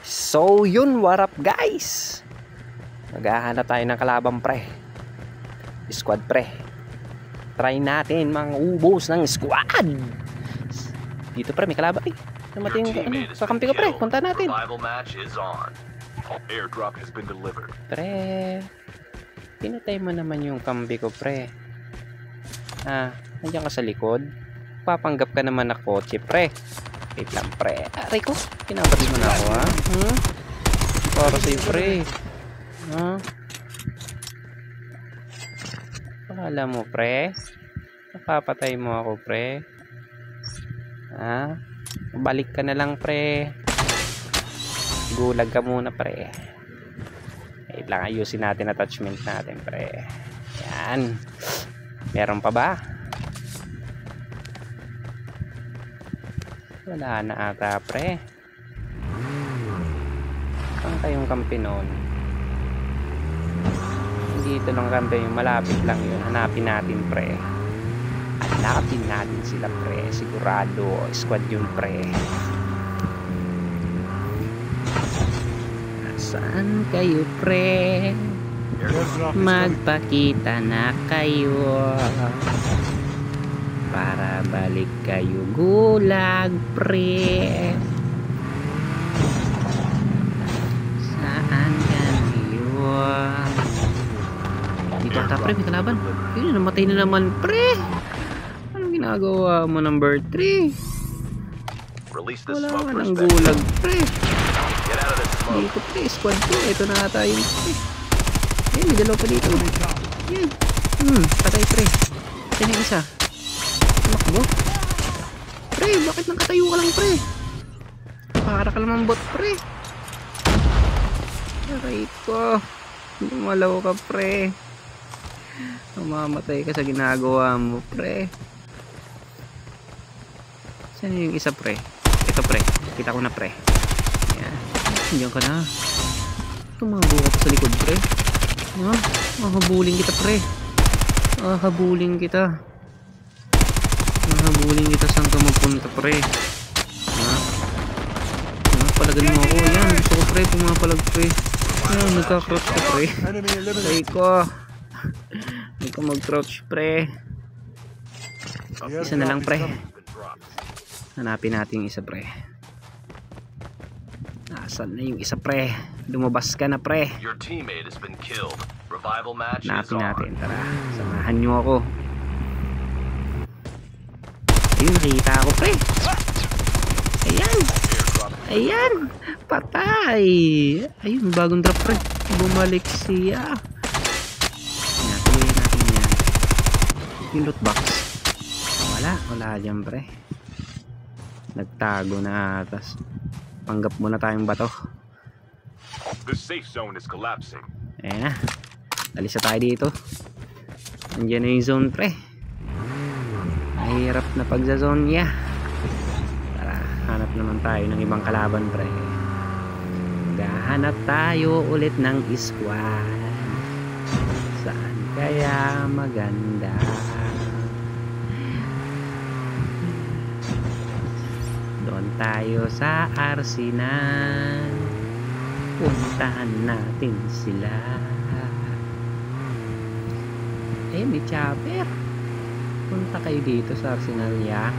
So yun, what up guys? Maghahanap tayo ng kalaban pre. Squad pre. Try natin mga ubos ng squad. Dito pre, may kalaban eh. Namatay yung kakampi ko pre. Punta natin. Pre, pinatay mo naman yung kampi ko pre. Nandiyan ka sa likod. Papanggap ka naman na kotse pre. Wait lang pre. Aray ko, kinabati mo na ako ha. Para sa'yo pre. Pakala mo pre, napapatay mo ako pre. Balik ka na lang pre. Gulag ka muna pre. Wait lang, ayusin natin attachment natin pre. Yan. Meron pa ba? Wala na ata pre. Saan kayong kampi noon? Dito lang kampi, yung malapit lang yun. Hanapin natin pre. Hanapin natin sila pre. Sigurado squad yun pre. Saan kayo pre? Magpakita na kayo para balik kayo gulag pre. Saan kayo? Dito ata pre, may kalaban. Yun, namatay na naman pre. Anong ginagawa mo number 3? Wala ka ng gulag pre. Dito pre, squad ko. Ito na ata yung pre. Ayan, may dalawa pa dito. Yan. Patay pre. Ito na yung isa. Makbo. Pre, bakit nakatayo ka lang pre? Para ka naman bot pre. Aray ko. Lumalaw ka pre. Mamamatay ka sa ginagawa mo pre. Saan yung isa pre? Ito pre. Kita ko na pre. Ayan. Diyan ka na. Tumago ka pa sa likod pre. Habulin kita pre. Habulin kita. Habulin kita, saan ka magpunta pre. Palagan mo ako. Ayan, gusto ko pre, pumapalag pre. Ayan, nagka-crouch ka pre. Ay ko. Hindi ko mag-crouch pre. Isa na lang pre. Hanapin natin yung isa pre. Nasaan na yung isa pre? Lumabas ka na pre. Hanapin natin. Tara, samahan nyo ako. Ayun, nakita ako pre. Ayan. Ayan. Patay. Ayun, bagong drop pre. Bumalik siya. Natuloy natin yan. Yung loot box. Wala dyan pre. Nagtago na atas. Panggap muna tayong bato. The safe zone is collapsing. Ayan na. Alisa tayo dito. Nandiyan na yung zone pre. Mahirap na pagza-zone niya. Tara, hanap naman tayo ng ibang kalaban pre. Maghahanap tayo ulit ng squad. Saan kaya maganda? Doon tayo sa Arsenal. Puntahan natin sila. May chopper. Punta kayo dito sa Arsenal ya.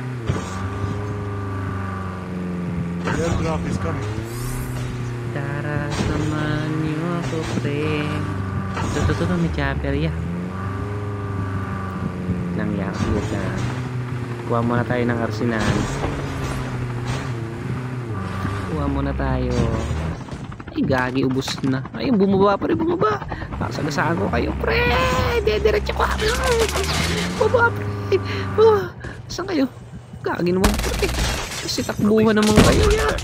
Airdrop is coming. Tara, samahan niyo ako pre. Ito, may chopper ya. Nang yakit na. Kuha muna tayo ng Arsenal. Kuha muna tayo. Ay, gagi, ubos na. Ayun, bumaba pa rin, bumaba. Pasagasaan ko kayo, pre. Diretso ko. Bumaba, pre. Saan kayo? Gagi naman, pre. Kasi takbuhan naman kayo, yan.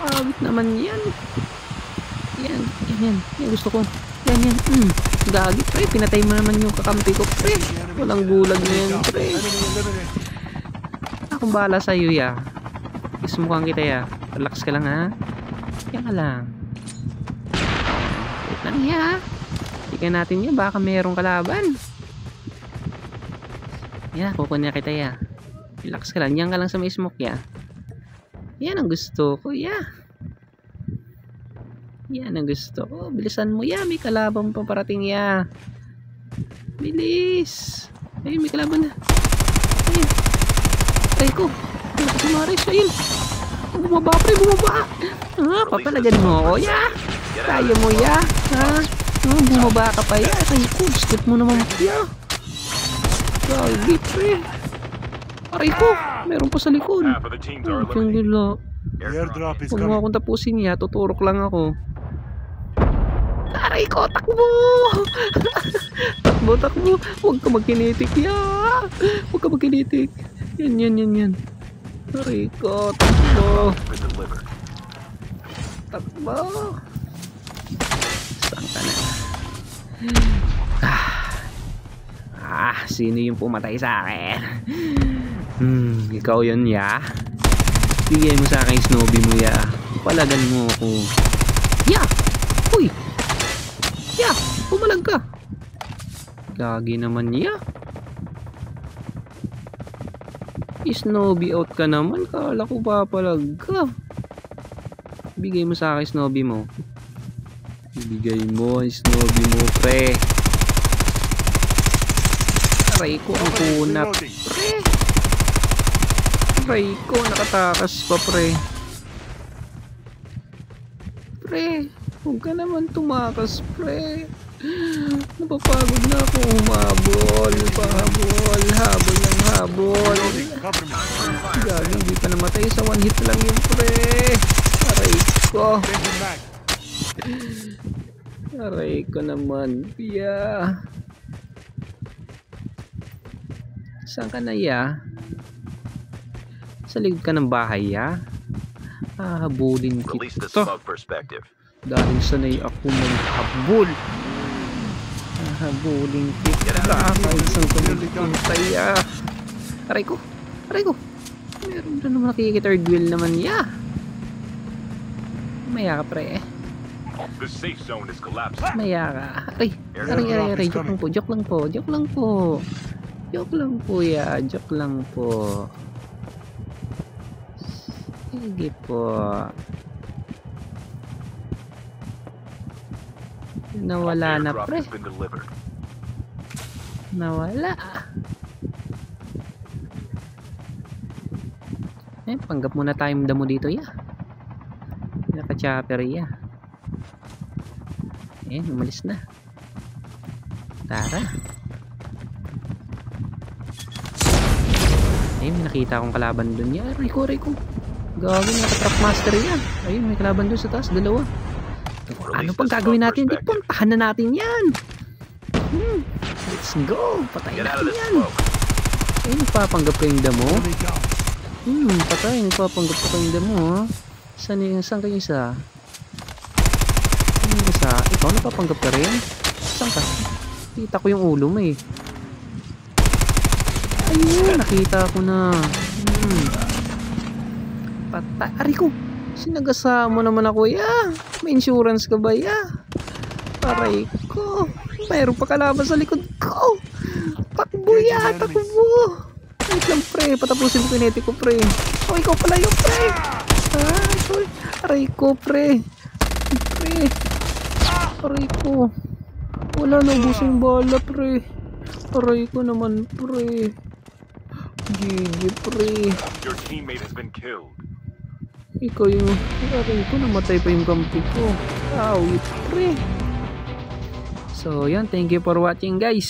Pagit naman yan. Yan. Yan, gusto ko. Yan. Gagi, pre. Pinatay mo naman yung kakampi ko, pre. Walang gulag na yan, pre. Akong bahala sa'yo, ya. Ismukhang kita, ya. Relax ka lang, ha. Yan ka lang. Wait lang, ya. Tingnan natin yan. Baka mayroong kalaban. Yan, kukunin kita, ya. Relax ka lang. Yan ka lang sa may smoke, ya. Yan ang gusto ko, ya. Yan ang gusto ko. Bilisan mo ya. May kalaban pa parating ya. Bilis. Ayun, may kalaban na. Ayun. Try ko. Ayun, si Maris. Ayun. Bumaba pre, bumaba. Ah, papalagan mo ako ya. Kaya mo ya. Ha? Bumaba ka pa ya. Ay ko, skip mo naman ya. Gagi pre. Aray ko, meron pa sa likod. Half of the teams are Yung eliminated. gila. Airdrop is Huwag mo coming. akong tapusin niya, tuturok lang ako. Aray ko, takbo! Takbo, takbo. Huwag ka magkinitik ya. Huwag ka magkinitik. Yan. Aray ko, takbo. Been delivered. Takbo. Saan ka na? Sino yung pumatay sa akin? Ikaw yun ya. Bigay mo sa akin yung Snowbie mo ya. Palagan mo ako. Ya! Uy! Ya! Pumalag ka! Gagi naman ya. Snowbie out ka naman. Kala ko papalag ka. Bigay mo sa akin Snowbie mo. Bigay mo ang Snowbie mo pre. Aray ko ang kunat pre. Aray ko nakatakas pa pre. Pre, huwag ka naman tumakas pre. Napapagod na ako humabol. Habol ng habol. Cover me. Gagi, hindi pa namatay sa one hit lang yun pre. Aray ko. Changing mag. Aray ko naman. Yeah. Saan ka na ya? Sa likod ka ng bahay ya? Hahabulin Release the kita. smoke perspective. Dahil sanay ako maghabol. Hahabulin kita. Kahit saan ka magpuntay ya? Aray ko. Meron doon naman nakikita-third wheel naman ya. Maya ka pre. The safe zone is collapsing. Maya ka. Aray. Joke lang po. Joke lang po. Sige po. Nawala na Airdrop pre. has been delivered. Nawala. Panggap muna tayong damo dito ya. Naka-chopper ya. Umalis na. Tara. May nakita akong kalaban dun ya. Aray ko. Gagi, naka-trap master yan. Ayun, may kalaban dun sa taas. Dalawa. Ano pang gagawin natin? Di puntahan na natin yan. Let's go. Patayin Get out of natin this yan. smoke. Nagpapanggap kayong damo. Enemy down. Patay. Nagpapanggap pa kayong damo. Saan kayo isa? Yung isa? Ikaw napapanggap ka rin? Saan ka? Kita ko yung ulo mo eh. Ayun, nakita ko na. Patay. Ari ko. Sinagasa mo naman ako ya. May insurance ka ba ya? Aray ko. Mayroon pa kalaban sa likod ko. Takbo ya. Takbo. Wait lang pre. Patapusin ko kinetic ko pre. Oh, ikaw pala yung pre. Aray ko pre. Aray ko. Wala na, ubusin yung bala pre. Aray ko naman pre. GG pre. Your teammate has been killed. Ikaw yung... Aray ko, namatay pa yung kampi ko. Awit pre. So yan, thank you for watching guys.